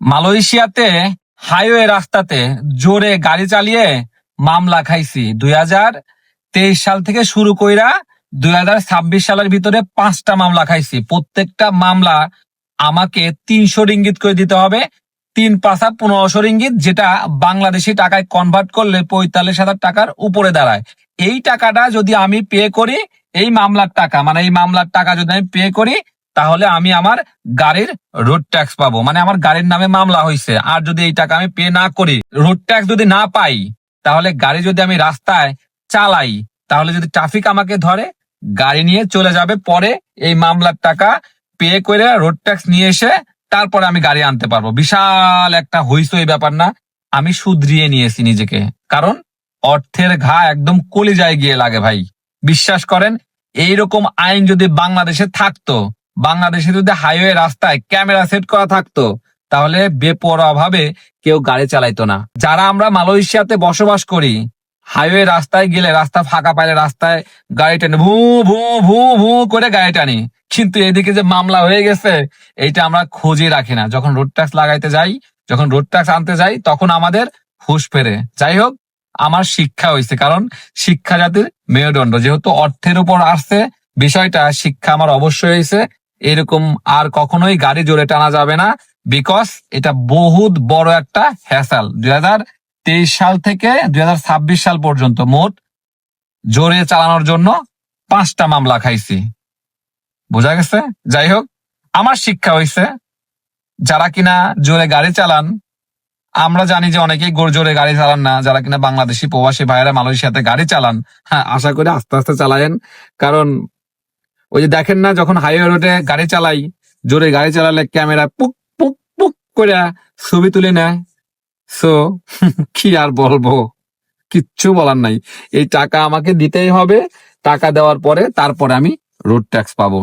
মালয়েশিয়াতে হাইওয়ে রাস্তাতে জোরে গাড়ি চালিয়ে মামলা খাইছি 2023 সাল থেকে শুরু কইরা 2026 সালের ভিতরে 5টা মামলা খাইছি। প্রত্যেকটা মামলা আমাকে 300 রিঙ্গিত করে দিতে হবে। 3 × 5 = 1500 রিঙ্গিত, যেটা বাংলাদেশি টাকায় কনভার্ট করলে 45,000 টাকার উপরে দাঁড়ায়। এই টাকাটা যদি আমি পে করি, এই মামলার টাকা যদি আমি পে করি, তাহলে আমি আমার গাড়ির রোড ট্যাক্স পাবো, মানে আমার গাড়ির নামে মামলা হয়েছে। আর যদি এই টাকা আমি পে না করি, রোড ট্যাক্স যদি না পাই, তাহলে গাড়ি যদি আমি রাস্তায় চালাই, তাহলে যদি ট্রাফিক আমাকে ধরে, গাড়ি নিয়ে চলে যাবে। পরে এই মামলার টাকা পে করে রোড ট্যাক্স নিয়ে এসে তারপরে আমি গাড়ি আনতে পারবো। বিশাল একটা হইচই ব্যাপার না? আমি শুধরিয়ে নিয়েছি নিজেকে, কারণ অর্থের ঘা একদম কলিজায় গিয়ে লাগে ভাই। বিশ্বাস করেন, এইরকম আইন যদি বাংলাদেশে থাকতো, বাংলাদেশে যদি হাইওয়ে রাস্তায় ক্যামেরা সেট করা থাকতো, তাহলে বেপরোয়া ভাবে কেউ গাড়ি চালাইতো না। যারা আমরা মালয়েশিয়াতে বসবাস করি, হাইওয়ে রাস্তায় গেলে, রাস্তা ফাঁকা পাইলে রাস্তায় গাড়ি টানি, ভু ভু ভু ভু করে গাড়ি টানি। কিন্তু এদিকে যে মামলা হয়ে গেছে, এইটা আমরা খোঁজই রাখি না। যখন রোড ট্যাক্স লাগাইতে যাই, যখন রোড ট্যাক্স আনতে যাই, তখন আমাদের হুঁশ ফেরে। যাই হোক, আমার শিক্ষা হয়েছে, কারণ শিক্ষা জাতির মেরুদণ্ড। যেহেতু অর্থের উপর আসছে বিষয়টা, শিক্ষা আমার অবশ্যই হয়েছে। এরকম আর কখনোই গাড়ি জোরে টানা যাবে না, বিকজ এটা বহুত বড় একটা হ্যাসাল। 2023 সাল থেকে 2026 সাল পর্যন্ত মোট জোরে চালানোর জন্য 5টা মামলা খাইছি। বোঝা গেছে? যাই হোক, আমার শিক্ষা হয়েছে, যারা কিনা জোরে গাড়ি চালান, আমরা জানি যে অনেকেই জোরে গাড়ি চালান না, যারা কিনা বাংলাদেশি প্রবাসী ভাইয়েরা মালয়েশিয়াতে গাড়ি চালান, হ্যাঁ, আশা করি আস্তে আস্তে চালায়েন। কারণ ওই যে দেখেন না, যখন হাইওয়ে রোডে গাড়ি চালাই, জোরে গাড়ি চালালে ক্যামেরা পুক পুক পুক করে ছবি তুলে নেয়। সো কি আর বলবো, কিচ্ছু বলার নাই। এই টাকা আমাকে দিতেই হবে। টাকা দেওয়ার পরে তারপরে আমি রোড ট্যাক্স পাবো।